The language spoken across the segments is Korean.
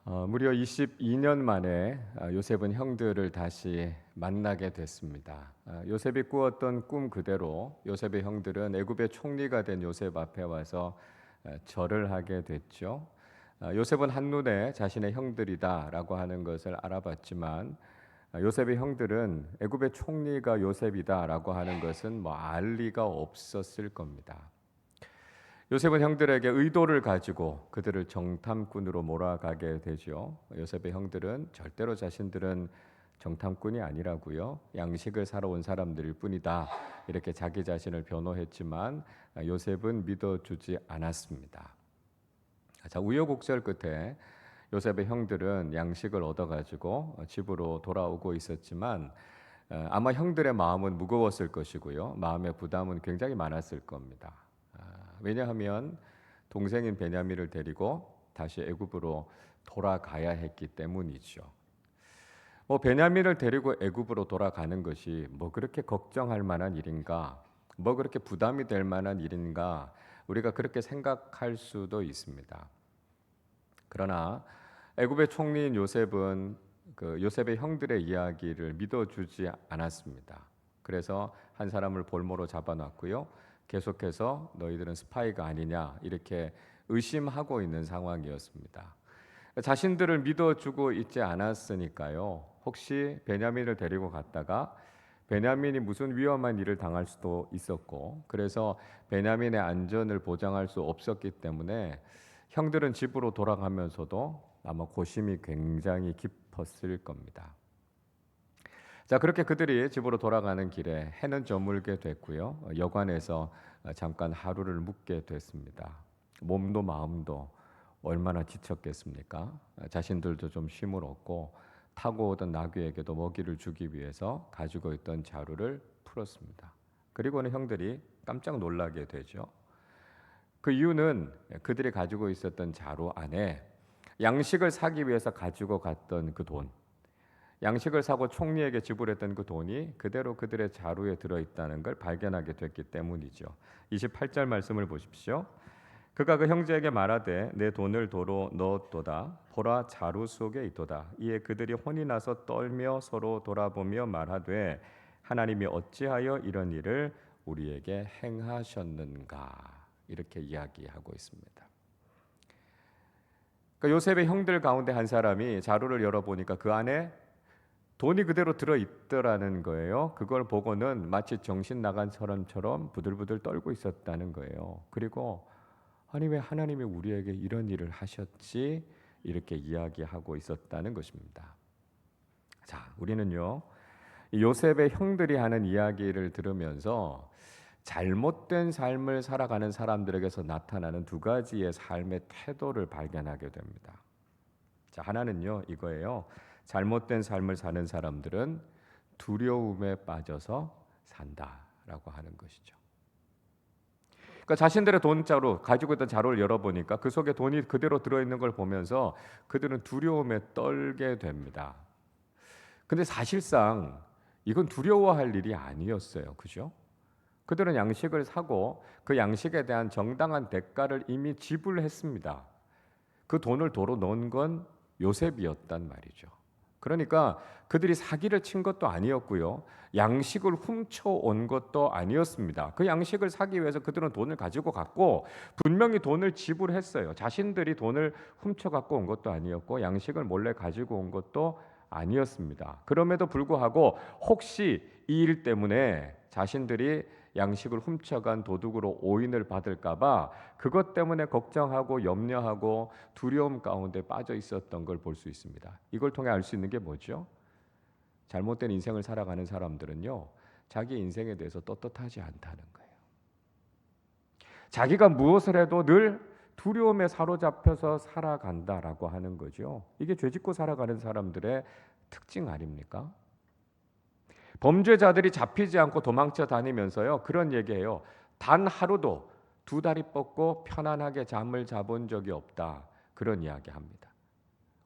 무려 22년 만에 요셉은 형들을 다시 만나게 됐습니다. 요셉이 꾸었던 꿈 그대로 요셉의 형들은 애굽의 총리가 된 요셉 앞에 와서 절을 하게 됐죠. 요셉은 한눈에 자신의 형들이다라고 하는 것을 알아봤지만 요셉의 형들은 애굽의 총리가 요셉이다라고 하는 것은 알 리가 없었을 겁니다. 요셉은 형들에게 의도를 가지고 그들을 정탐꾼으로 몰아가게 되죠. 요셉의 형들은 절대로 자신들은 정탐꾼이 아니라고요. 양식을 사러 온 사람들일 뿐이다. 이렇게 자기 자신을 변호했지만 요셉은 믿어주지 않았습니다. 자, 우여곡절 끝에 요셉의 형들은 양식을 얻어가지고 집으로 돌아오고 있었지만 아마 형들의 마음은 무거웠을 것이고요. 마음의 부담은 굉장히 많았을 겁니다. 왜냐하면 동생인 베냐민을 데리고 다시 애굽으로 돌아가야 했기 때문이죠. 베냐민을 데리고 애굽으로 돌아가는 것이 그렇게 걱정할 만한 일인가? 그렇게 부담이 될 만한 일인가? 우리가 그렇게 생각할 수도 있습니다. 그러나 애굽의 총리인 요셉은 요셉의 형들의 이야기를 믿어주지 않았습니다. 그래서 한 사람을 볼모로 잡아놨고요. 계속해서 너희들은 스파이가 아니냐 이렇게 의심하고 있는 상황이었습니다. 자신들을 믿어주고 있지 않았으니까요. 혹시 베냐민을 데리고 갔다가 베냐민이 무슨 위험한 일을 당할 수도 있었고, 그래서 베냐민의 안전을 보장할 수 없었기 때문에 형들은 집으로 돌아가면서도 아마 고심이 굉장히 깊었을 겁니다. 자, 그렇게 그들이 집으로 돌아가는 길에 해는 저물게 됐고요. 여관에서 잠깐 하루를 묵게 됐습니다. 몸도 마음도 얼마나 지쳤겠습니까? 자신들도 좀 쉼을 얻고 타고 오던 나귀에게도 먹이를 주기 위해서 가지고 있던 자루를 풀었습니다. 그리고는 형들이 깜짝 놀라게 되죠. 그 이유는 그들이 가지고 있었던 자루 안에 양식을 사기 위해서 가지고 갔던 그 돈, 양식을 사고 총리에게 지불했던 그 돈이 그대로 그들의 자루에 들어있다는 걸 발견하게 됐기 때문이죠. 28절 말씀을 보십시오. 그가 그 형제에게 말하되 내 돈을 도로 넣었도다. 보라 자루 속에 있도다. 이에 그들이 혼이 나서 떨며 서로 돌아보며 말하되 하나님이 어찌하여 이런 일을 우리에게 행하셨는가. 이렇게 이야기하고 있습니다. 그러니까 요셉의 형들 가운데 한 사람이 자루를 열어보니까 그 안에 돈이 그대로 들어있더라는 거예요. 그걸 보고는 마치 정신 나간 사람처럼 부들부들 떨고 있었다는 거예요. 그리고 아니 왜 하나님이 우리에게 이런 일을 하셨지? 이렇게 이야기하고 있었다는 것입니다. 자, 우리는요 요셉의 형들이 하는 이야기를 들으면서 잘못된 삶을 살아가는 사람들에게서 나타나는 두 가지의 삶의 태도를 발견하게 됩니다. 자, 하나는요 이거예요. 잘못된 삶을 사는 사람들은 두려움에 빠져서 산다라고 하는 것이죠. 그러니까 자신들의 돈자루 가지고 있던 자루를 열어보니까 그 속에 돈이 그대로 들어있는 걸 보면서 그들은 두려움에 떨게 됩니다. 근데 사실상 이건 두려워할 일이 아니었어요. 그죠? 그들은 양식을 사고 그 양식에 대한 정당한 대가를 이미 지불했습니다. 그 돈을 도로 넣은 건 요셉이었단 말이죠. 그러니까 그들이 사기를 친 것도 아니었고요. 양식을 훔쳐온 것도 아니었습니다. 그 양식을 사기 위해서 그들은 돈을 가지고 갔고 분명히 돈을 지불했어요. 자신들이 돈을 훔쳐갖고 온 것도 아니었고 양식을 몰래 가지고 온 것도 아니었습니다. 그럼에도 불구하고 혹시 이 일 때문에 자신들이 양식을 훔쳐간 도둑으로 오인을 받을까봐 그것 때문에 걱정하고 염려하고 두려움 가운데 빠져 있었던 걸 볼 수 있습니다. 이걸 통해 알 수 있는 게 뭐죠? 잘못된 인생을 살아가는 사람들은요, 자기 인생에 대해서 떳떳하지 않다는 거예요. 자기가 무엇을 해도 늘 두려움에 사로잡혀서 살아간다라고 하는 거죠. 이게 죄짓고 살아가는 사람들의 특징 아닙니까? 범죄자들이 잡히지 않고 도망쳐 다니면서요 그런 얘기해요. 단 하루도 두 다리 뻗고 편안하게 잠을 자본 적이 없다. 그런 이야기합니다.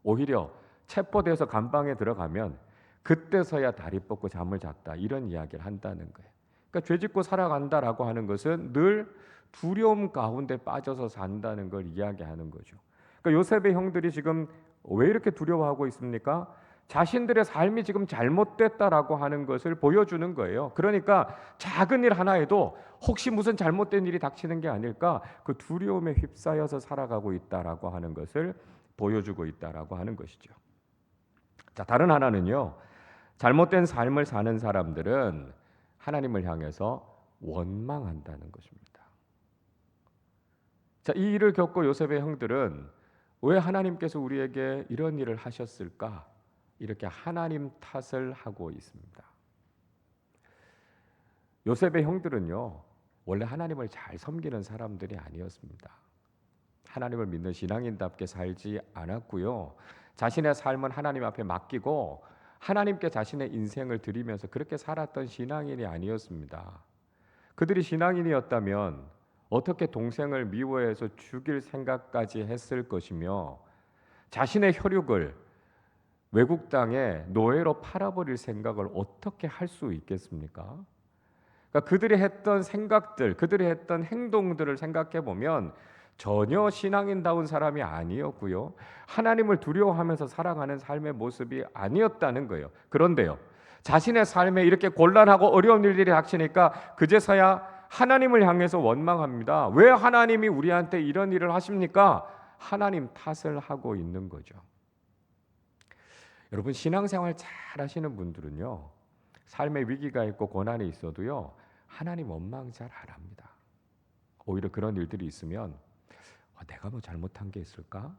오히려 체포돼서 감방에 들어가면 그때서야 다리 뻗고 잠을 잤다. 이런 이야기를 한다는 거예요. 그러니까 죄짓고 살아간다라고 하는 것은 늘 두려움 가운데 빠져서 산다는 걸 이야기하는 거죠. 그러니까 요셉의 형들이 지금 왜 이렇게 두려워하고 있습니까? 자신들의 삶이 지금 잘못됐다라고 하는 것을 보여주는 거예요. 그러니까 작은 일 하나에도 혹시 무슨 잘못된 일이 닥치는 게 아닐까, 그 두려움에 휩싸여서 살아가고 있다라고 하는 것을 보여주고 있다라고 하는 것이죠. 자, 다른 하나는요. 잘못된 삶을 사는 사람들은 하나님을 향해서 원망한다는 것입니다. 자, 이 일을 겪고 요셉의 형들은 왜 하나님께서 우리에게 이런 일을 하셨을까? 이렇게 하나님 탓을 하고 있습니다. 요셉의 형들은요, 원래 하나님을 잘 섬기는 사람들이 아니었습니다. 하나님을 믿는 신앙인답게 살지 않았고요. 자신의 삶은 하나님 앞에 맡기고 하나님께 자신의 인생을 드리면서 그렇게 살았던 신앙인이 아니었습니다. 그들이 신앙인이었다면 어떻게 동생을 미워해서 죽일 생각까지 했을 것이며 자신의 혈육을 외국 땅에 노예로 팔아버릴 생각을 어떻게 할 수 있겠습니까? 그러니까 그들이 했던 생각들, 그들이 했던 행동들을 생각해 보면 전혀 신앙인다운 사람이 아니었고요. 하나님을 두려워하면서 살아가는 삶의 모습이 아니었다는 거예요. 그런데요, 자신의 삶에 이렇게 곤란하고 어려운 일들이 닥치니까 그제서야 하나님을 향해서 원망합니다. 왜 하나님이 우리한테 이런 일을 하십니까? 하나님 탓을 하고 있는 거죠. 여러분, 신앙생활 잘 하시는 분들은요, 삶에 위기가 있고 고난이 있어도요, 하나님 원망 잘 안 합니다. 오히려 그런 일들이 있으면 내가 뭐 잘못한 게 있을까?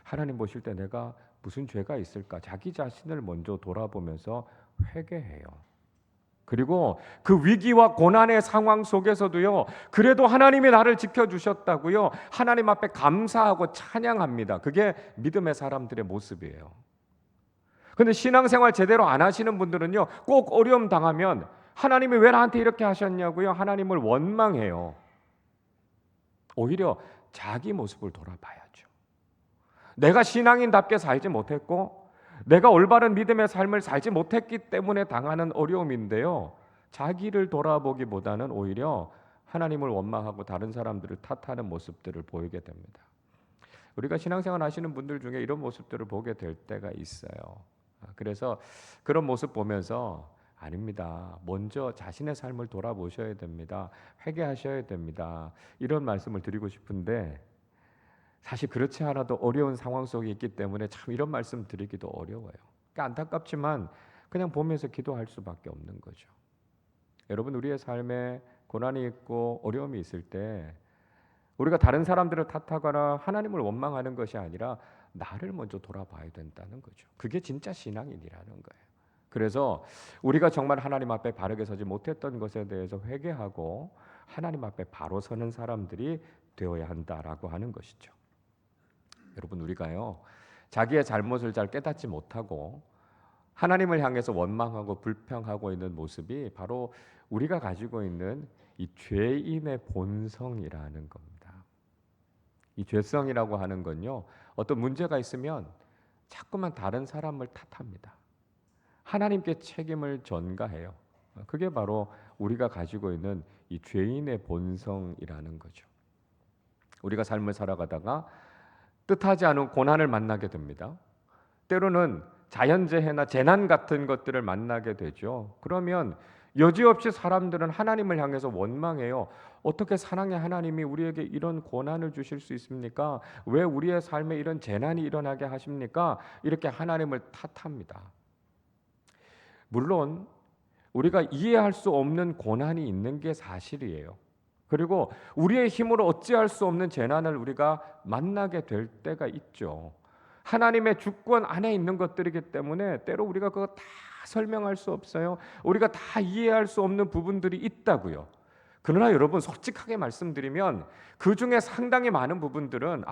하나님 보실 때 내가 무슨 죄가 있을까? 자기 자신을 먼저 돌아보면서 회개해요. 그리고 그 위기와 고난의 상황 속에서도요, 그래도 하나님이 나를 지켜주셨다고요, 하나님 앞에 감사하고 찬양합니다. 그게 믿음의 사람들의 모습이에요. 근데 신앙생활 제대로 안 하시는 분들은요, 꼭 어려움 당하면 하나님이 왜 나한테 이렇게 하셨냐고요, 하나님을 원망해요. 오히려 자기 모습을 돌아봐야죠. 내가 신앙인답게 살지 못했고 내가 올바른 믿음의 삶을 살지 못했기 때문에 당하는 어려움인데요, 자기를 돌아보기보다는 오히려 하나님을 원망하고 다른 사람들을 탓하는 모습들을 보이게 됩니다. 우리가 신앙생활 하시는 분들 중에 이런 모습들을 보게 될 때가 있어요. 그래서 그런 모습 보면서 아닙니다. 먼저 자신의 삶을 돌아보셔야 됩니다. 회개하셔야 됩니다. 이런 말씀을 드리고 싶은데 사실 그렇지 않아도 어려운 상황 속에 있기 때문에 참 이런 말씀 드리기도 어려워요. 그러니까 안타깝지만 그냥 보면서 기도할 수밖에 없는 거죠. 여러분, 우리의 삶에 고난이 있고 어려움이 있을 때 우리가 다른 사람들을 탓하거나 하나님을 원망하는 것이 아니라 나를 먼저 돌아봐야 된다는 거죠. 그게 진짜 신앙인이라는 거예요. 그래서 우리가 정말 하나님 앞에 바르게 서지 못했던 것에 대해서 회개하고 하나님 앞에 바로 서는 사람들이 되어야 한다라고 하는 것이죠. 여러분, 우리가요, 자기의 잘못을 잘 깨닫지 못하고 하나님을 향해서 원망하고 불평하고 있는 모습이 바로 우리가 가지고 있는 이 죄인의 본성이라는 겁니다. 이 죄성이라고 하는 건요, 어떤 문제가 있으면 자꾸만 다른 사람을 탓합니다. 하나님께 책임을 전가해요. 그게 바로 우리가 가지고 있는 이 죄인의 본성이라는 거죠. 우리가 삶을 살아가다가 뜻하지 않은 고난을 만나게 됩니다. 때로는 자연재해나 재난 같은 것들을 만나게 되죠. 그러면 여지없이 사람들은 하나님을 향해서 원망해요. 어떻게 사랑의 하나님이 우리에게 이런 고난을 주실 수 있습니까? 왜 우리의 삶에 이런 재난이 일어나게 하십니까? 이렇게 하나님을 탓합니다. 물론 우리가 이해할 수 없는 고난이 있는 게 사실이에요. 그리고 우리의 힘으로 어찌할 수 없는 재난을 우리가 만나게 될 때가 있죠. 하나님의 주권 안에 있는 것들이기 때문에 때로 우리가 그거 다 설명할 수 없어요. 우리가 다 이해할 수 없는 부분들이 있다고요. 그러나 여러분, 솔직하게 말씀드리면 그 중에 상당히 많은 부분들은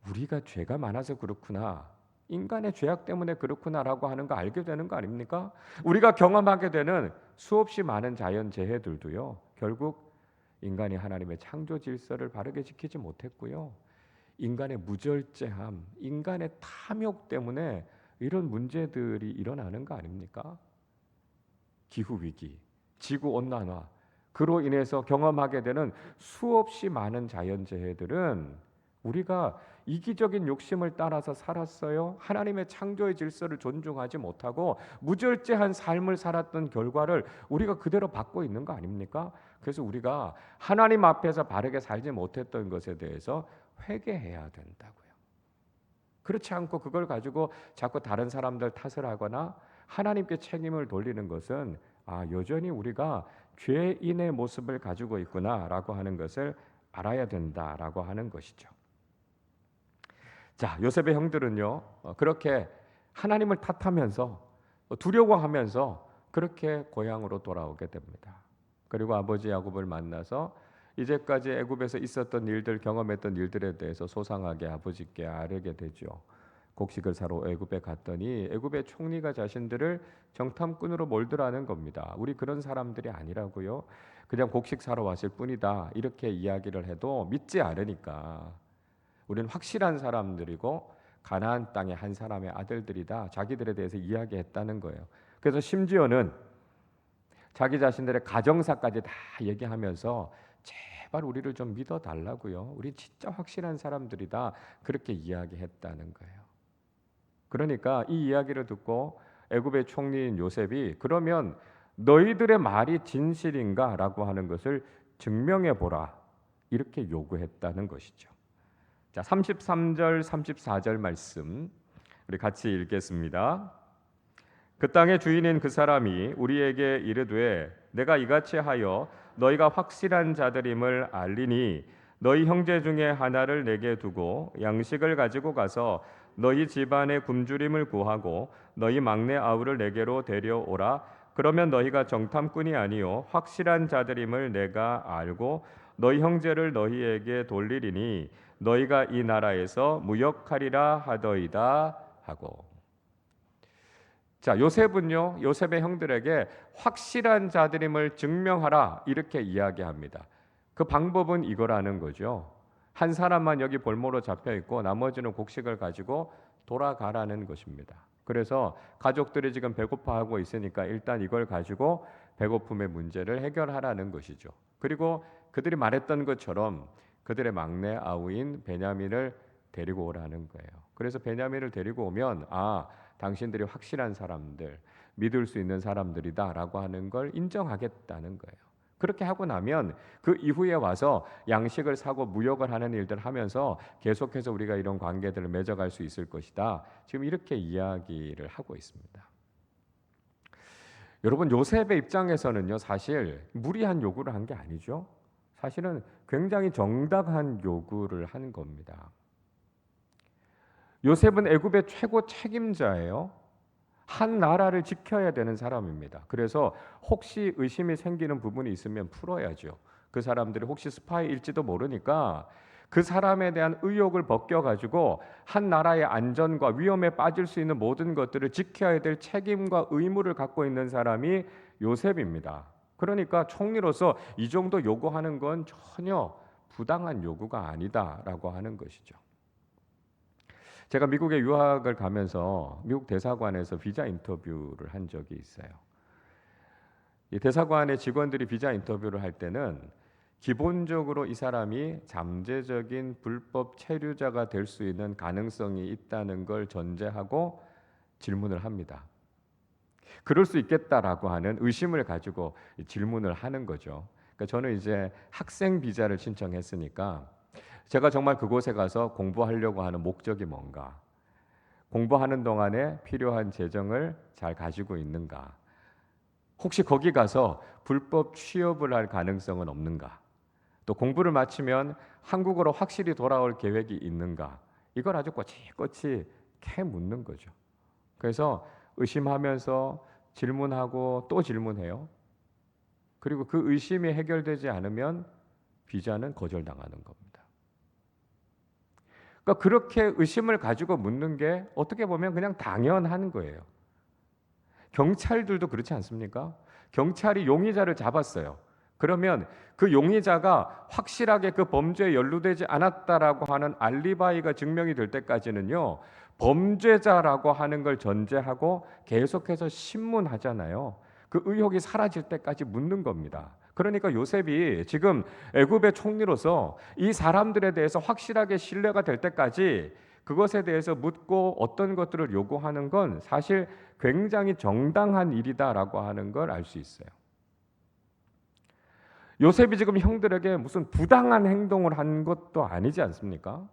우리가 죄가 많아서 그렇구나, 인간의 죄악 때문에 그렇구나라고 하는 거 알게 되는 거 아닙니까? 우리가 경험하게 되는 수없이 많은 자연재해들도요, 결국 인간이 하나님의 창조 질서를 바르게 지키지 못했고요, 인간의 무절제함, 인간의 탐욕 때문에 이런 문제들이 일어나는 거 아닙니까? 기후위기, 지구온난화, 그로 인해서 경험하게 되는 수없이 많은 자연재해들은 우리가 이기적인 욕심을 따라서 살았어요. 하나님의 창조의 질서를 존중하지 못하고 무절제한 삶을 살았던 결과를 우리가 그대로 받고 있는 거 아닙니까? 그래서 우리가 하나님 앞에서 바르게 살지 못했던 것에 대해서 회개해야 된다고요. 그렇지 않고 그걸 가지고 자꾸 다른 사람들 탓을 하거나 하나님께 책임을 돌리는 것은 여전히 우리가 죄인의 모습을 가지고 있구나라고 하는 것을 알아야 된다라고 하는 것이죠. 자, 요셉의 형들은요, 그렇게 하나님을 탓하면서 두려워하면서 그렇게 고향으로 돌아오게 됩니다. 그리고 아버지 야곱을 만나서 이제까지 애굽에서 있었던 일들, 경험했던 일들에 대해서 소상하게 아버지께 아뢰게 되죠. 곡식을 사러 애굽에 갔더니 애굽의 총리가 자신들을 정탐꾼으로 몰두라는 겁니다. 우리 그런 사람들이 아니라고요. 그냥 곡식 사러 왔을 뿐이다. 이렇게 이야기를 해도 믿지 않으니까 우리는 확실한 사람들이고 가나안 땅의 한 사람의 아들들이다. 자기들에 대해서 이야기했다는 거예요. 그래서 심지어는 자기 자신들의 가정사까지 다 얘기하면서 제발 우리를 좀 믿어달라고요. 우리 진짜 확실한 사람들이다. 그렇게 이야기했다는 거예요. 그러니까 이 이야기를 듣고 애굽의 총리인 요셉이 그러면 너희들의 말이 진실인가? 라고 하는 것을 증명해 보라. 이렇게 요구했다는 것이죠. 자, 33절, 34절 말씀 우리 같이 읽겠습니다. 그 땅의 주인인 그 사람이 우리에게 이르되 내가 이같이 하여 너희가 확실한 자들임을 알리니 너희 형제 중에 하나를 내게 두고 양식을 가지고 가서 너희 집안의 굶주림을 구하고 너희 막내 아우를 내게로 데려오라. 그러면 너희가 정탐꾼이 아니요 확실한 자들임을 내가 알고 너희 형제를 너희에게 돌리리니 너희가 이 나라에서 무역하리라 하더이다 하고. 자, 요셉은요, 요셉의 형들에게 확실한 자들임을 증명하라 이렇게 이야기합니다. 그 방법은 이거라는 거죠. 한 사람만 여기 볼모로 잡혀 있고 나머지는 곡식을 가지고 돌아가라는 것입니다. 그래서 가족들이 지금 배고파하고 있으니까 일단 이걸 가지고 배고픔의 문제를 해결하라는 것이죠. 그리고 그들이 말했던 것처럼 그들의 막내 아우인 베냐민을 데리고 오라는 거예요. 그래서 베냐민을 데리고 오면 당신들이 확실한 사람들, 믿을 수 있는 사람들이다라고 하는 걸 인정하겠다는 거예요. 그렇게 하고 나면 그 이후에 와서 양식을 사고 무역을 하는 일들 하면서 계속해서 우리가 이런 관계들을 맺어갈 수 있을 것이다. 지금 이렇게 이야기를 하고 있습니다. 여러분, 요셉의 입장에서는요, 사실 무리한 요구를 한 게 아니죠. 사실은 굉장히 정당한 요구를 한 겁니다. 요셉은 애굽의 최고 책임자예요. 한 나라를 지켜야 되는 사람입니다. 그래서 혹시 의심이 생기는 부분이 있으면 풀어야죠. 그 사람들이 혹시 스파이일지도 모르니까 그 사람에 대한 의혹을 벗겨가지고 한 나라의 안전과 위험에 빠질 수 있는 모든 것들을 지켜야 될 책임과 의무를 갖고 있는 사람이 요셉입니다. 그러니까 총리로서 이 정도 요구하는 건 전혀 부당한 요구가 아니다라고 하는 것이죠. 제가 미국에 유학을 가면서 미국 대사관에서 비자 인터뷰를 한 적이 있어요. 이 대사관의 직원들이 비자 인터뷰를 할 때는 기본적으로 이 사람이 잠재적인 불법 체류자가 될 수 있는 가능성이 있다는 걸 전제하고 질문을 합니다. 그럴 수 있겠다라고 하는 의심을 가지고 질문을 하는 거죠. 그러니까 저는 이제 학생 비자를 신청했으니까 제가 정말 그곳에 가서 공부하려고 하는 목적이 뭔가, 공부하는 동안에 필요한 재정을 잘 가지고 있는가, 혹시 거기 가서 불법 취업을 할 가능성은 없는가, 또 공부를 마치면 한국으로 확실히 돌아올 계획이 있는가, 이걸 아주 꼬치꼬치 캐 묻는 거죠. 그래서 의심하면서 질문하고 또 질문해요. 그리고 그 의심이 해결되지 않으면 비자는 거절당하는 겁니다. 그러니까 그렇게 의심을 가지고 묻는 게 어떻게 보면 그냥 당연한 거예요. 경찰들도 그렇지 않습니까? 경찰이 용의자를 잡았어요. 그러면 그 용의자가 확실하게 그 범죄에 연루되지 않았다라고 하는 알리바이가 증명이 될 때까지는요, 범죄자라고 하는 걸 전제하고 계속해서 신문하잖아요. 그 의혹이 사라질 때까지 묻는 겁니다. 그러니까 요셉이 지금 애굽의 총리로서 이 사람들에 대해서 확실하게 신뢰가 될 때까지 그것에 대해서 묻고 어떤 것들을 요구하는 건 사실 굉장히 정당한 일이다라고 하는 걸 알 수 있어요. 요셉이 지금 형들에게 무슨 부당한 행동을 한 것도 아니지 않습니까?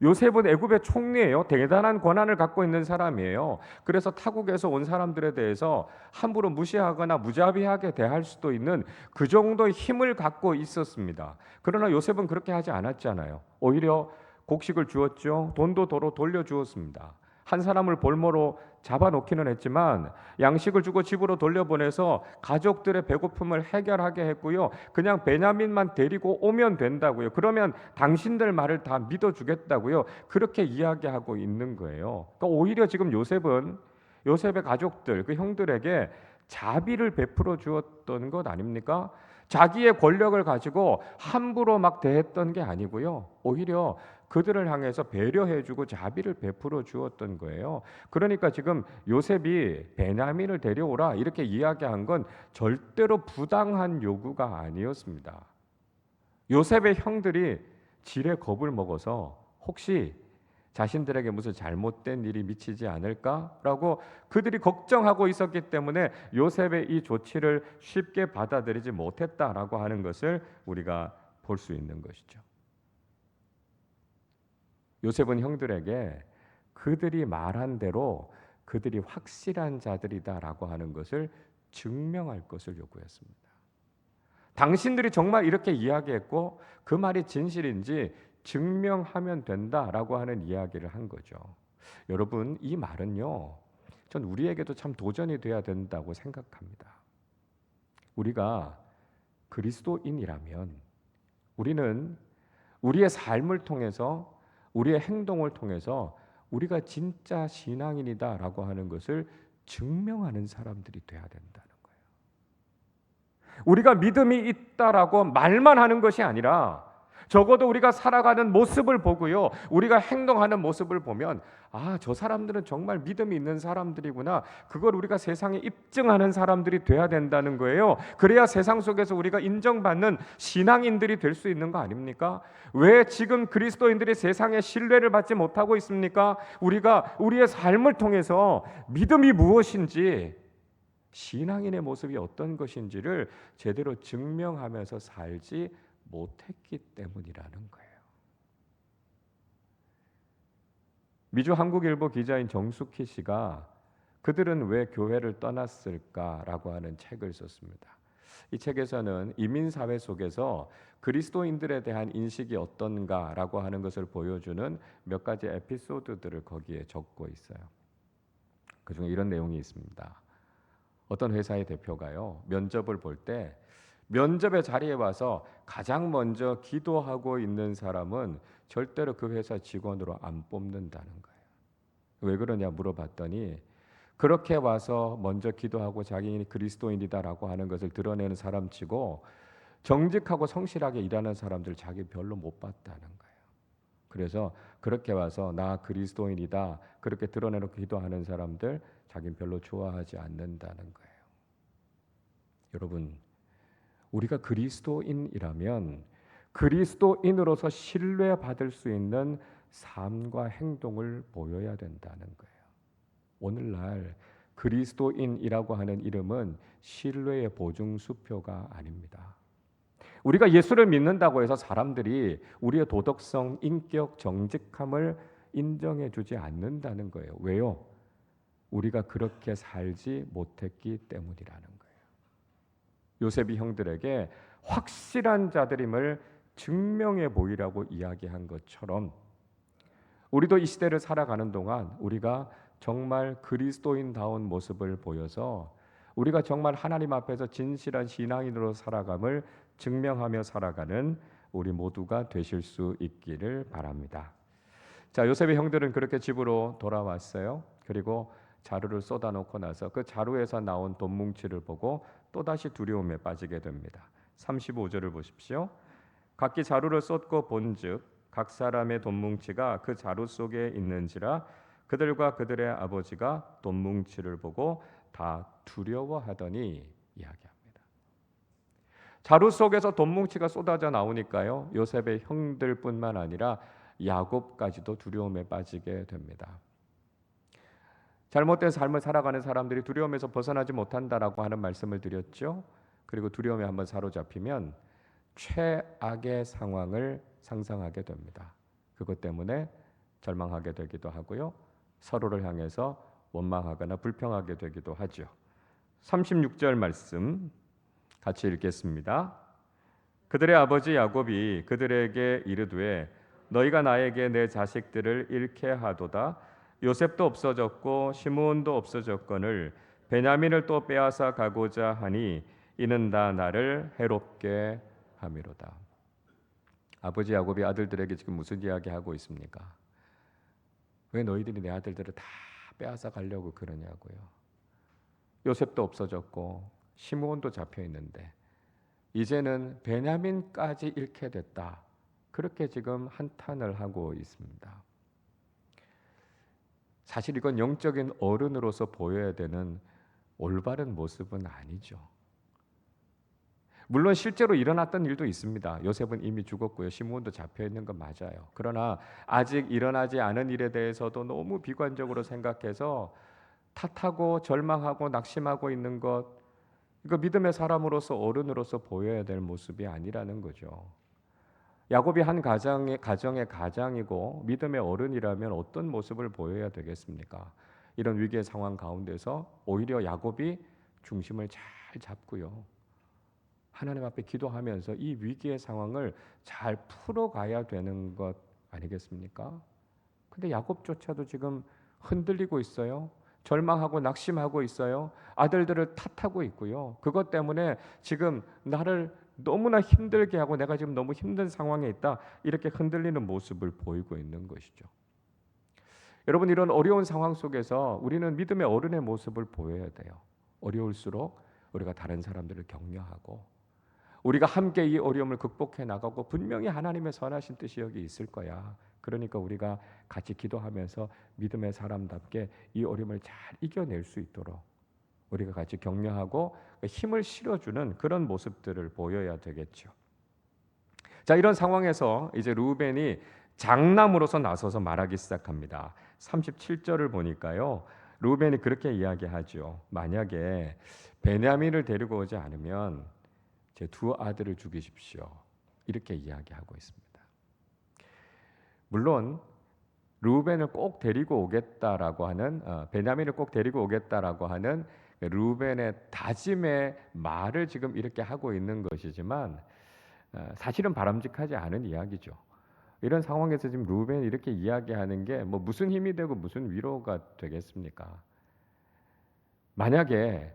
요셉은 애굽의 총리예요. 대단한 권한을 갖고 있는 사람이에요. 그래서 타국에서 온 사람들에 대해서 함부로 무시하거나 무자비하게 대할 수도 있는 그 정도의 힘을 갖고 있었습니다. 그러나 요셉은 그렇게 하지 않았잖아요. 오히려 곡식을 주었죠. 돈도 도로 돌려주었습니다. 한 사람을 볼모로 잡아놓기는 했지만 양식을 주고 집으로 돌려보내서 가족들의 배고픔을 해결하게 했고요. 그냥 베냐민만 데리고 오면 된다고요. 그러면 당신들 말을 다 믿어주겠다고요. 그렇게 이야기하고 있는 거예요. 그러니까 오히려 지금 요셉은 요셉의 가족들, 그 형들에게 자비를 베풀어 주었던 것 아닙니까? 자기의 권력을 가지고 함부로 막 대했던 게 아니고요. 오히려 그들을 향해서 배려해주고 자비를 베풀어 주었던 거예요. 그러니까 지금 요셉이 베냐민을 데려오라 이렇게 이야기한 건 절대로 부당한 요구가 아니었습니다. 요셉의 형들이 지레 겁을 먹어서 혹시 자신들에게 무슨 잘못된 일이 미치지 않을까라고 그들이 걱정하고 있었기 때문에 요셉의 이 조치를 쉽게 받아들이지 못했다라고 하는 것을 우리가 볼 수 있는 것이죠. 요셉은 형들에게 그들이 말한 대로 그들이 확실한 자들이다라고 하는 것을 증명할 것을 요구했습니다. 당신들이 정말 이렇게 이야기했고 그 말이 진실인지 증명하면 된다라고 하는 이야기를 한 거죠. 여러분, 이 말은요, 전 우리에게도 참 도전이 돼야 된다고 생각합니다. 우리가 그리스도인이라면 우리는 우리의 삶을 통해서 우리의 행동을 통해서 우리가 진짜 신앙인이다라고 하는 것을 증명하는 사람들이 돼야 된다는 거예요. 우리가 믿음이 있다라고 말만 하는 것이 아니라 적어도 우리가 살아가는 모습을 보고요. 우리가 행동하는 모습을 보면 아, 저 사람들은 정말 믿음이 있는 사람들이구나. 그걸 우리가 세상에 입증하는 사람들이 돼야 된다는 거예요. 그래야 세상 속에서 우리가 인정받는 신앙인들이 될 수 있는 거 아닙니까? 왜 지금 그리스도인들이 세상에 신뢰를 받지 못하고 있습니까? 우리가 우리의 삶을 통해서 믿음이 무엇인지 신앙인의 모습이 어떤 것인지를 제대로 증명하면서 살지 못했기 때문이라는 거예요. 미주 한국일보 기자인 정숙희 씨가 그들은 왜 교회를 떠났을까라고 하는 책을 썼습니다. 이 책에서는 이민사회 속에서 그리스도인들에 대한 인식이 어떤가라고 하는 것을 보여주는 몇 가지 에피소드들을 거기에 적고 있어요. 그중에 이런 내용이 있습니다. 어떤 회사의 대표가요, 면접을 볼 때 면접의 자리에 와서 가장 먼저 기도하고 있는 사람은 절대로 그 회사 직원으로 안 뽑는다는 거예요. 왜 그러냐 물어봤더니 그렇게 와서 먼저 기도하고 자기는 그리스도인이다라고 하는 것을 드러내는 사람치고 정직하고 성실하게 일하는 사람들 자기 별로 못 봤다는 거예요. 그래서 그렇게 와서 나 그리스도인이다 그렇게 드러내놓고 기도하는 사람들 자기는 별로 좋아하지 않는다는 거예요. 여러분, 우리가 그리스도인이라면 그리스도인으로서 신뢰받을 수 있는 삶과 행동을 보여야 된다는 거예요. 오늘날 그리스도인이라고 하는 이름은 신뢰의 보증수표가 아닙니다. 우리가 예수를 믿는다고 해서 사람들이 우리의 도덕성, 인격, 정직함을 인정해 주지 않는다는 거예요. 왜요? 우리가 그렇게 살지 못했기 때문이라는 거예요. 요셉이 형들에게 확실한 자들임을 증명해 보이라고 이야기한 것처럼 우리도 이 시대를 살아가는 동안 우리가 정말 그리스도인다운 모습을 보여서 우리가 정말 하나님 앞에서 진실한 신앙인으로 살아감을 증명하며 살아가는 우리 모두가 되실 수 있기를 바랍니다. 자, 요셉의 형들은 그렇게 집으로 돌아왔어요. 그리고 자루를 쏟아놓고 나서 그 자루에서 나온 돈 뭉치를 보고 또다시 두려움에 빠지게 됩니다. 35절을 보십시오. 각기 자루를 쏟고 본즉 각 사람의 돈 뭉치가 그 자루 속에 있는지라 그들과 그들의 아버지가 돈 뭉치를 보고 다 두려워하더니 이야기합니다. 자루 속에서 돈 뭉치가 쏟아져 나오니까요. 요셉의 형들뿐만 아니라 야곱까지도 두려움에 빠지게 됩니다. 잘못된 삶을 살아가는 사람들이 두려움에서 벗어나지 못한다라고 하는 말씀을 드렸죠. 그리고 두려움에 한번 사로잡히면 최악의 상황을 상상하게 됩니다. 그것 때문에 절망하게 되기도 하고요. 서로를 향해서 원망하거나 불평하게 되기도 하죠. 36절 말씀 같이 읽겠습니다. 그들의 아버지 야곱이 그들에게 이르되 너희가 나에게 내 자식들을 잃게 하도다. 요셉도 없어졌고 시므온도 없어졌거늘 베냐민을 또 빼앗아 가고자 하니 이는 다 나를 해롭게 함이로다. 아버지 야곱이 아들들에게 지금 무슨 이야기 하고 있습니까? 왜 너희들이 내 아들들을 다 빼앗아 가려고 그러냐고요. 요셉도 없어졌고 시므온도 잡혀 있는데 이제는 베냐민까지 잃게 됐다. 그렇게 지금 한탄을 하고 있습니다. 사실 이건 영적인 어른으로서 보여야 되는 올바른 모습은 아니죠. 물론 실제로 일어났던 일도 있습니다. 요셉은 이미 죽었고요. 시므온도 잡혀 있는 건 맞아요. 그러나 아직 일어나지 않은 일에 대해서도 너무 비관적으로 생각해서 탓하고 절망하고 낙심하고 있는 것, 이거 믿음의 사람으로서 어른으로서 보여야 될 모습이 아니라는 거죠. 야곱이 한 가정의 가장이고 믿음의 어른이라면 어떤 모습을 보여야 되겠습니까? 이런 위기의 상황 가운데서 오히려 야곱이 중심을 잘 잡고요. 하나님 앞에 기도하면서 이 위기의 상황을 잘 풀어가야 되는 것 아니겠습니까? 근데 야곱조차도 지금 흔들리고 있어요. 절망하고 낙심하고 있어요. 아들들을 탓하고 있고요. 그것 때문에 지금 나를 너무나 힘들게 하고 내가 지금 너무 힘든 상황에 있다. 이렇게 흔들리는 모습을 보이고 있는 것이죠. 여러분, 이런 어려운 상황 속에서 우리는 믿음의 어른의 모습을 보여야 돼요. 어려울수록 우리가 다른 사람들을 격려하고 우리가 함께 이 어려움을 극복해 나가고 분명히 하나님의 선하신 뜻이 여기 있을 거야. 그러니까 우리가 같이 기도하면서 믿음의 사람답게 이 어려움을 잘 이겨낼 수 있도록 우리가 같이 격려하고 힘을 실어주는 그런 모습들을 보여야 되겠죠. 자, 이런 상황에서 이제 르우벤이 장남으로서 나서서 말하기 시작합니다. 37절을 보니까요. 르우벤이 그렇게 이야기하죠. 만약에 베냐민을 데리고 오지 않으면 제 두 아들을 죽이십시오. 이렇게 이야기하고 있습니다. 물론 르우벤을 꼭 데리고 오겠다라고 하는 베냐민을 꼭 데리고 오겠다라고 하는 르우벤의 다짐의 말을 지금 이렇게 하고 있는 것이지만 사실은 바람직하지 않은 이야기죠. 이런 상황에서 지금 르우벤이 이렇게 이야기하는 게 뭐 무슨 힘이 되고 무슨 위로가 되겠습니까? 만약에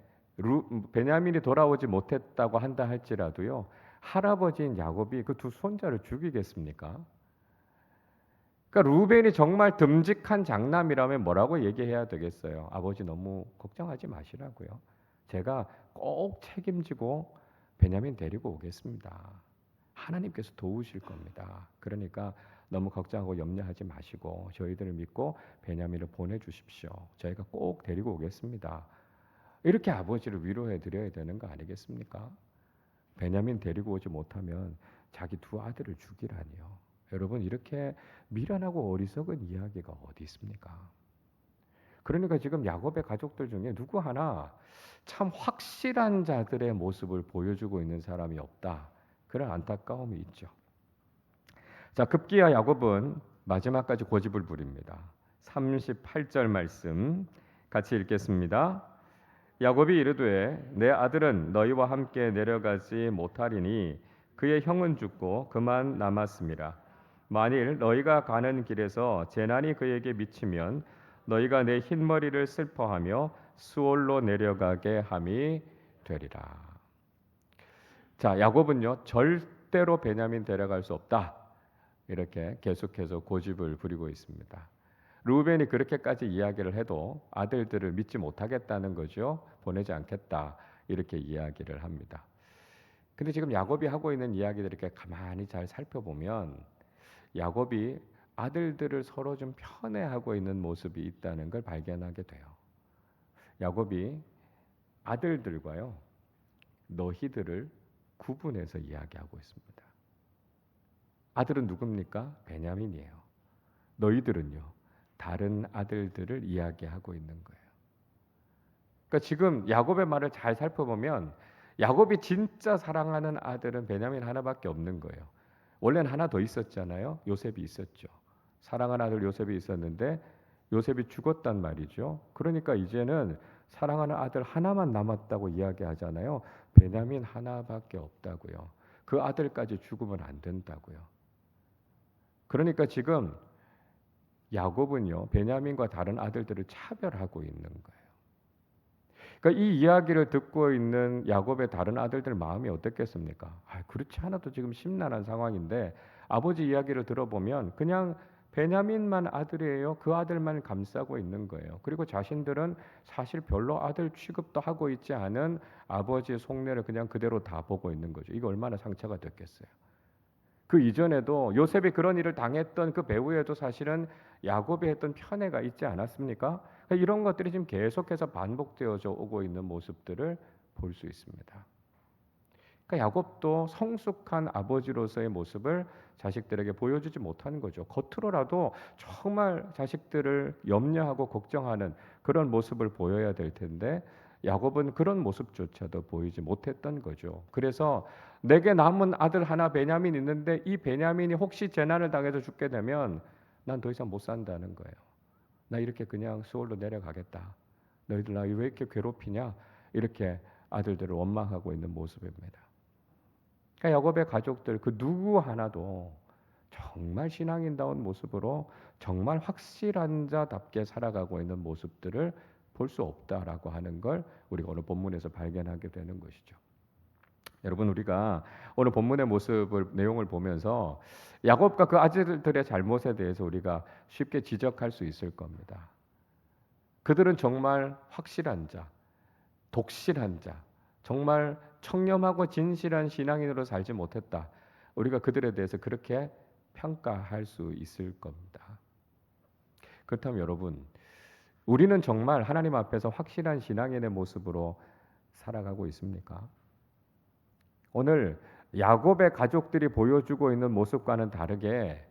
베냐민이 돌아오지 못했다고 한다 할지라도요, 할아버지인 야곱이 그 두 손자를 죽이겠습니까? 그러니까 루벤이 정말 듬직한 장남이라면 뭐라고 얘기해야 되겠어요? 아버지 너무 걱정하지 마시라고요. 제가 꼭 책임지고 베냐민 데리고 오겠습니다. 하나님께서 도우실 겁니다. 그러니까 너무 걱정하고 염려하지 마시고 저희들을 믿고 베냐민을 보내주십시오. 저희가 꼭 데리고 오겠습니다. 이렇게 아버지를 위로해 드려야 되는 거 아니겠습니까? 베냐민 데리고 오지 못하면 자기 두 아들을 죽이라니요. 여러분, 이렇게 미련하고 어리석은 이야기가 어디 있습니까? 그러니까 지금 야곱의 가족들 중에 누구 하나 참 확실한 자들의 모습을 보여주고 있는 사람이 없다. 그런 안타까움이 있죠. 자, 급기야 야곱은 마지막까지 고집을 부립니다. 38절 말씀 같이 읽겠습니다. 야곱이 이르되 내 아들은 너희와 함께 내려가지 못하리니 그의 형은 죽고 그만 남았음이라. 만일 너희가 가는 길에서 재난이 그에게 미치면 너희가 내 흰머리를 슬퍼하며 수올로 내려가게 함이 되리라. 자, 야곱은요 절대로 베냐민 데려갈 수 없다. 이렇게 계속해서 고집을 부리고 있습니다. 르우벤이 그렇게까지 이야기를 해도 아들들을 믿지 못하겠다는 거죠. 보내지 않겠다. 이렇게 이야기를 합니다. 근데 지금 야곱이 하고 있는 이야기들을 이렇게 가만히 잘 살펴보면 야곱이 아들들을 서로 좀 편애하고 있는 모습이 있다는 걸 발견하게 돼요. 야곱이 아들들과요, 너희들을 구분해서 이야기하고 있습니다. 아들은 누굽니까? 베냐민이에요. 너희들은요, 다른 아들들을 이야기하고 있는 거예요. 그러니까 지금 야곱의 말을 잘 살펴보면 야곱이 진짜 사랑하는 아들은 베냐민 하나밖에 없는 거예요. 원래는 하나 더 있었잖아요. 요셉이 있었죠. 사랑하는 아들 요셉이 있었는데 요셉이 죽었단 말이죠. 그러니까 이제는 사랑하는 아들 하나만 남았다고 이야기하잖아요. 베냐민 하나밖에 없다고요. 그 아들까지 죽으면 안 된다고요. 그러니까 지금 야곱은요, 베냐민과 다른 아들들을 차별하고 있는 거예요. 그러니까 이 이야기를 듣고 있는 야곱의 다른 아들들 마음이 어떻겠습니까? 그렇지 않아도 지금 심란한 상황인데 아버지 이야기를 들어보면 그냥 베냐민만 아들이에요. 그 아들만 감싸고 있는 거예요. 그리고 자신들은 사실 별로 아들 취급도 하고 있지 않은 아버지의 속내를 그냥 그대로 다 보고 있는 거죠. 이거 얼마나 상처가 됐겠어요. 그 이전에도 요셉이 그런 일을 당했던 그 배후에도 사실은 야곱이 했던 편애가 있지 않았습니까? 이런 것들이 지금 계속해서 반복되어져 오고 있는 모습들을 볼 수 있습니다. 그러니까 야곱도 성숙한 아버지로서의 모습을 자식들에게 보여주지 못하는 거죠. 겉으로라도 정말 자식들을 염려하고 걱정하는 그런 모습을 보여야 될 텐데 야곱은 그런 모습조차도 보이지 못했던 거죠. 그래서 내게 남은 아들 하나 베냐민 있는데 이 베냐민이 혹시 재난을 당해서 죽게 되면 난 더 이상 못 산다는 거예요. 나 이렇게 그냥 수월로 내려가겠다. 너희들 나 왜 이렇게 괴롭히냐? 이렇게 아들들을 원망하고 있는 모습입니다. 그러니까 야곱의 가족들 그 누구 하나도 정말 신앙인다운 모습으로 정말 확실한 자답게 살아가고 있는 모습들을 볼 수 없다라고 하는 걸 우리가 오늘 본문에서 발견하게 되는 것이죠. 여러분 우리가 오늘 본문의 내용을 보면서 야곱과 그 아들들의 잘못에 대해서 우리가 쉽게 지적할 수 있을 겁니다. 그들은 정말 확실한 자, 독실한 자, 정말 청렴하고 진실한 신앙인으로 살지 못했다. 우리가 그들에 대해서 그렇게 평가할 수 있을 겁니다. 그렇다면 여러분, 우리는 정말 하나님 앞에서 확실한 신앙인의 모습으로 살아가고 있습니까? 오늘 야곱의 가족들이 보여주고 있는 모습과는 다르게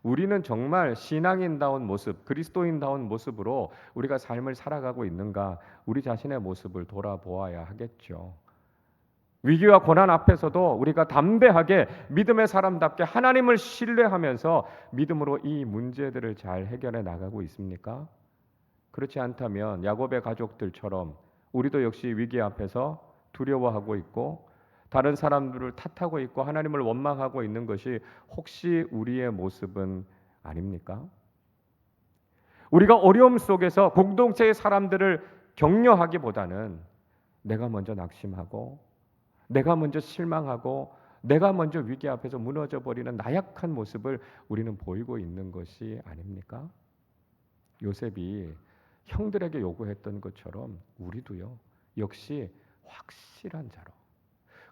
우리는 정말 신앙인다운 모습, 그리스도인다운 모습으로 우리가 삶을 살아가고 있는가? 우리 자신의 모습을 돌아보아야 하겠죠. 위기와 고난 앞에서도 우리가 담대하게 믿음의 사람답게 하나님을 신뢰하면서 믿음으로 이 문제들을 잘 해결해 나가고 있습니까? 그렇지 않다면 야곱의 가족들처럼 우리도 역시 위기 앞에서 두려워하고 있고 다른 사람들을 탓하고 있고 하나님을 원망하고 있는 것이 혹시 우리의 모습은 아닙니까? 우리가 어려움 속에서 공동체의 사람들을 격려하기보다는 내가 먼저 낙심하고 내가 먼저 실망하고 내가 먼저 위기 앞에서 무너져 버리는 나약한 모습을 우리는 보이고 있는 것이 아닙니까? 요셉이 형들에게 요구했던 것처럼 우리도요 역시 확실한 자로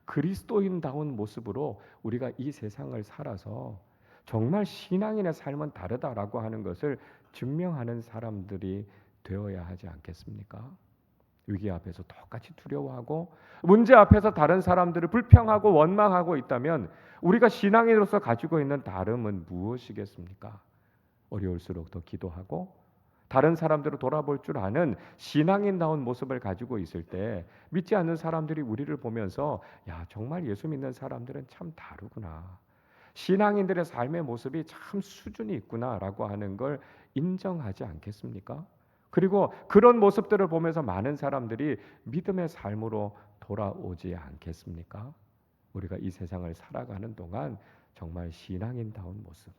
그리스도인다운 모습으로 우리가 이 세상을 살아서 정말 신앙인의 삶은 다르다라고 하는 것을 증명하는 사람들이 되어야 하지 않겠습니까? 위기 앞에서 똑같이 두려워하고 문제 앞에서 다른 사람들을 불평하고 원망하고 있다면 우리가 신앙인으로서 가지고 있는 다름은 무엇이겠습니까? 어려울수록 더 기도하고 다른 사람들을 돌아볼 줄 아는 신앙인다운 모습을 가지고 있을 때 믿지 않는 사람들이 우리를 보면서 야 정말 예수 믿는 사람들은 참 다르구나. 신앙인들의 삶의 모습이 참 수준이 있구나라고 하는 걸 인정하지 않겠습니까? 그리고 그런 모습들을 보면서 많은 사람들이 믿음의 삶으로 돌아오지 않겠습니까? 우리가 이 세상을 살아가는 동안 정말 신앙인다운 모습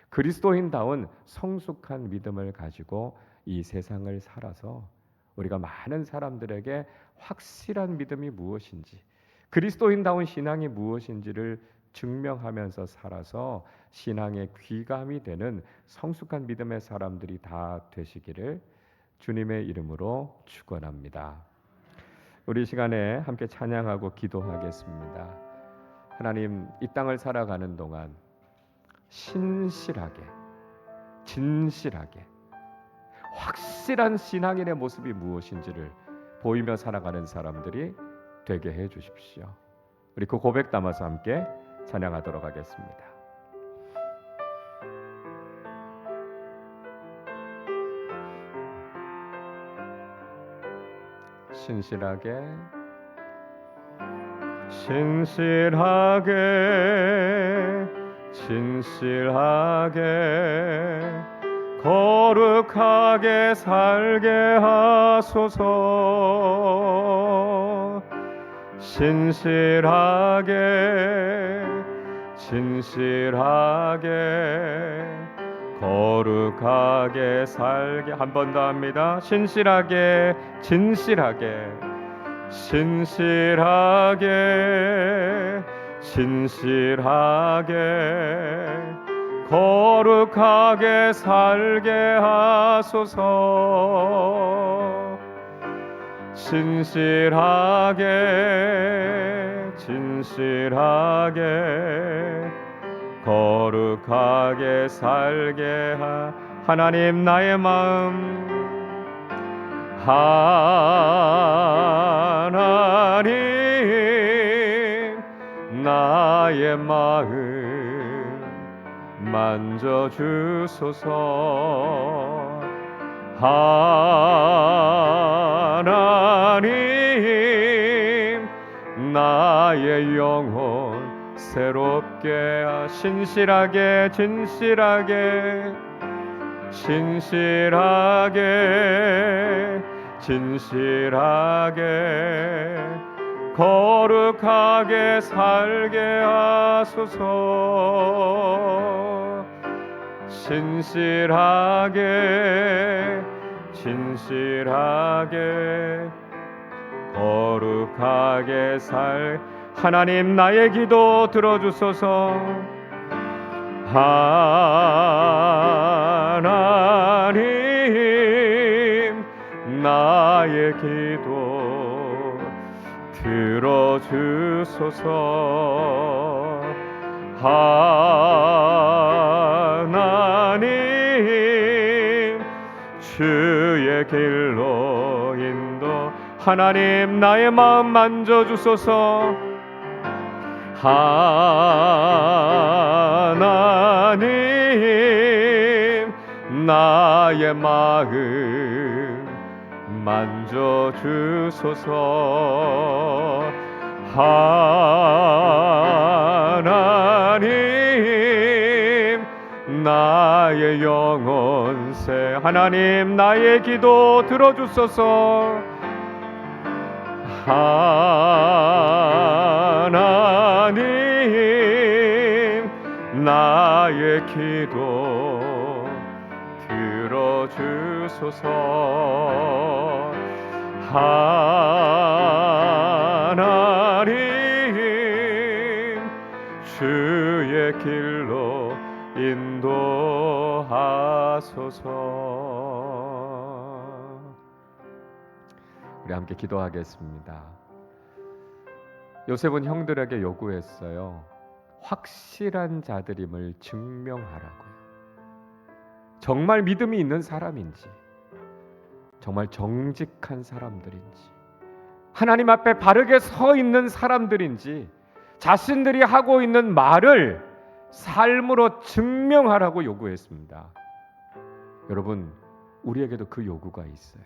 그리스도인다운 성숙한 믿음을 가지고 이 세상을 살아서 우리가 많은 사람들에게 확실한 믿음이 무엇인지 그리스도인다운 신앙이 무엇인지를 증명하면서 살아서 신앙의 귀감이 되는 성숙한 믿음의 사람들이 다 되시기를 주님의 이름으로 축원합니다. 우리 시간에 함께 찬양하고 기도하겠습니다. 하나님 이 땅을 살아가는 동안 신실하게 진실하게 확실한 신앙인의 모습이 무엇인지를 보이며 살아가는 사람들이 되게 해 주십시오. 우리 그 고백 담아서 함께 찬양하도록 하겠습니다. 신실하게 거룩하게 살게 하소서. 진실하게 거룩하게 살게. 한 번 더 합니다. 진실하게 거룩하게 살게 하소서. 진실하게 거룩하게 살게 하나님 나의 마음 만져주소서. 하나님 나의 영혼 새롭게 진실하게 거룩하게 살게 하소서. 진실하게 거룩하게 하나님 나의 기도 들어주소서. 하나님 나의 기도 들어주소서. 하나님 주의 길로 인도. 하나님 나의 마음 만져주소서. 하나님 나의 마음 만져주소서. 하나님 나의 영혼새. 하나님 나의 기도 들어주소서. 하나님 나의 기도 들어주소서. 하나님 주의 길로 인도하소서. 우리 함께 기도하겠습니다. 요셉은 형들에게 요구했어요. 확실한 자들임을 증명하라고요. 정말 믿음이 있는 사람인지, 정말 정직한 사람들인지, 하나님 앞에 바르게 서 있는 사람들인지 자신들이 하고 있는 말을 삶으로 증명하라고 요구했습니다. 여러분, 우리에게도 그 요구가 있어요.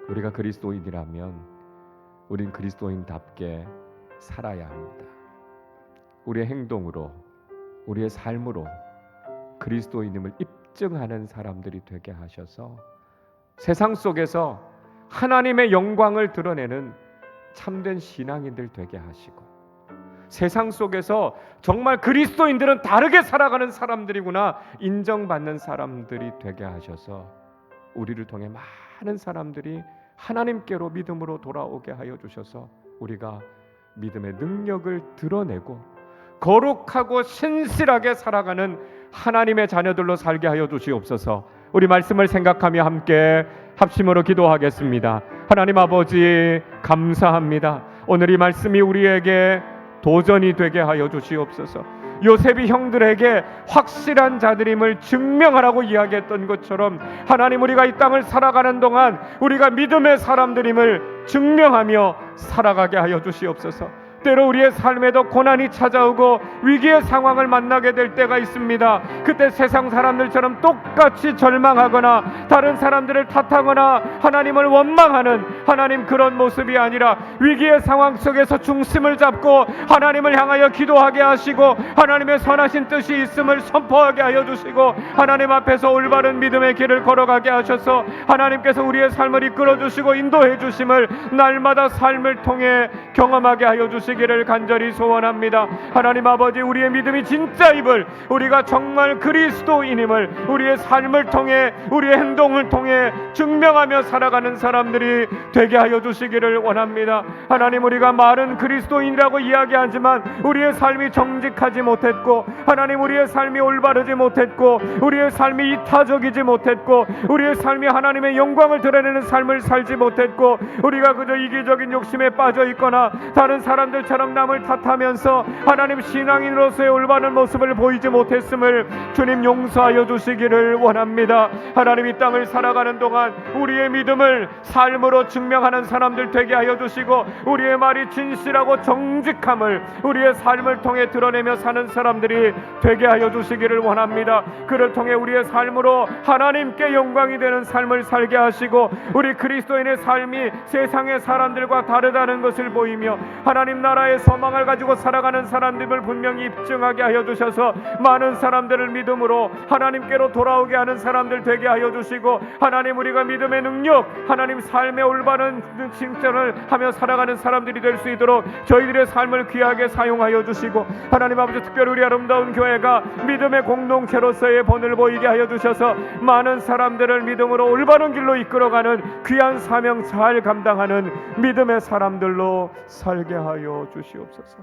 우리가 그리스도인이라면 우린 그리스도인답게 살아야 합니다. 우리의 행동으로, 우리의 삶으로 그리스도인임을 입증하는 사람들이 되게 하셔서 세상 속에서 하나님의 영광을 드러내는 참된 신앙인들 되게 하시고, 세상 속에서 정말 그리스도인들은 다르게 살아가는 사람들이구나 인정받는 사람들이 되게 하셔서 우리를 통해 많은 사람들이 하나님께로 믿음으로 돌아오게 하여 주셔서 우리가 믿음의 능력을 드러내고 거룩하고 신실하게 살아가는 하나님의 자녀들로 살게 하여 주시옵소서. 우리 말씀을 생각하며 함께 합심으로 기도하겠습니다. 하나님 아버지, 감사합니다. 오늘 이 말씀이 우리에게 도전이 되게 하여 주시옵소서. 요셉이 형들에게 확실한 자들임을 증명하라고 이야기했던 것처럼 하나님, 우리가 이 땅을 살아가는 동안 우리가 믿음의 사람들임을 증명하며 살아가게 하여 주시옵소서. 때로 우리의 삶에도 고난이 찾아오고 위기의 상황을 만나게 될 때가 있습니다. 그때 세상 사람들처럼 똑같이 절망하거나 다른 사람들을 탓하거나 하나님을 원망하는 하나님 그런 모습이 아니라 위기의 상황 속에서 중심을 잡고 하나님을 향하여 기도하게 하시고 하나님의 선하신 뜻이 있음을 선포하게 하여 주시고 하나님 앞에서 올바른 믿음의 길을 걸어가게 하셔서 하나님께서 우리의 삶을 이끌어 주시고 인도해 주심을 날마다 삶을 통해 경험하게 하여 주시기를 간절히 소원합니다. 하나님 아버지, 우리의 믿음이 진짜임을, 우리가 정말 그리스도인임을 우리의 삶을 통해 우리의 행동을 통해 증명하며 살아가는 사람들이 되게 하여 주시기를 원합니다. 하나님, 우리가 말은 그리스도인이라고 이야기하지만 우리의 삶이 정직하지 못했고 하나님 우리의 삶이 올바르지 못했고 우리의 삶이 이타적이지 못했고 우리의 삶이 하나님의 영광을 드러내는 삶을 살지 못했고 우리가 그저 이기적인 욕심에 빠져 있거나 다른 사람들처럼 남을 탓하면서 하나님 신앙인으로서의 올바른 모습을 보이지 못했음을 주님 용서하여 주시기를 원합니다. 하나님, 이 땅을 살아가는 동안 우리의 믿음을 삶으로 증명하는 사람들 되게 하여 주시고 우리의 말이 진실하고 정직함을 우리의 삶을 통해 드러내며 사는 사람들이 되게 하여 주시기를 원합니다. 그를 통해 우리의 삶으로 하나님께 영광이 되는 삶을 살게 하시고 우리 그리스도인의 삶이 세상의 사람들과 다르다는 것을 보이며 하나님 나라의 소망을 가지고 살아가는 사람들을 분명히 입증하게 하여 주셔서 많은 사람들을 믿음으로 하나님께로 돌아오게 하는 사람들 되게 하여 주시고 하나님, 우리가 믿음의 능력, 하나님 삶의 올바른 칭찬을 하며 살아가는 사람들이 될 수 있도록 저희들의 삶을 귀하게 사용하여 주시고 하나님 아버지, 특별히 우리 아름다운 교회가 믿음의 공동체로서의 본을 보이게 하여 주셔서 많은 사람들을 믿음으로 올바른 길로 이끌어가는 귀한 사명 잘 감당하는 믿음의 사람들로 살게 하여 주시옵소서.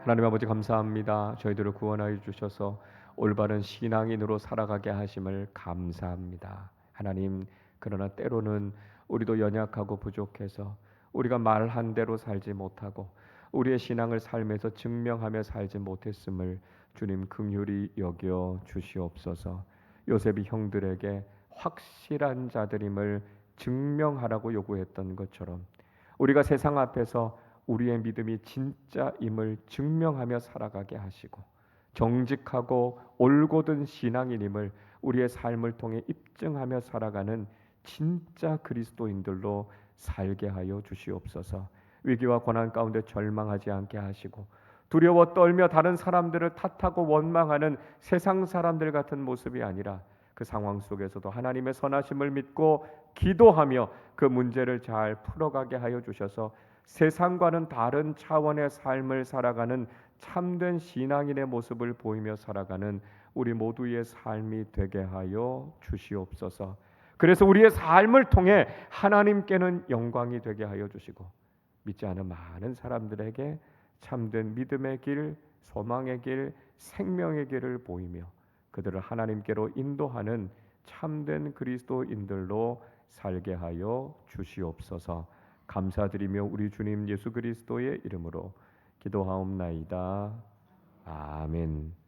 하나님 아버지, 감사합니다. 저희들을 구원하여 주셔서 올바른 신앙인으로 살아가게 하심을 감사합니다. 하나님, 그러나 때로는 우리도 연약하고 부족해서 우리가 말한 대로 살지 못하고 우리의 신앙을 삶에서 증명하며 살지 못했음을 주님 긍휼히 여겨 주시옵소서. 요셉이 형들에게 확실한 자들임을 증명하라고 요구했던 것처럼 우리가 세상 앞에서 우리의 믿음이 진짜임을 증명하며 살아가게 하시고 정직하고 올곧은 신앙인임을 우리의 삶을 통해 입증하며 살아가는 진짜 그리스도인들로 살게 하여 주시옵소서. 위기와 고난 가운데 절망하지 않게 하시고 두려워 떨며 다른 사람들을 탓하고 원망하는 세상 사람들 같은 모습이 아니라 그 상황 속에서도 하나님의 선하심을 믿고 기도하며 그 문제를 잘 풀어가게 하여 주셔서 세상과는 다른 차원의 삶을 살아가는 참된 신앙인의 모습을 보이며 살아가는 우리 모두의 삶이 되게 하여 주시옵소서. 그래서 우리의 삶을 통해 하나님께는 영광이 되게 하여 주시고 믿지 않은 많은 사람들에게 참된 믿음의 길, 소망의 길, 생명의 길을 보이며 그들을 하나님께로 인도하는 참된 그리스도인들로 살게 하여 주시옵소서. 감사드리며 우리 주님 예수 그리스도의 이름으로 기도하옵나이다. 아멘.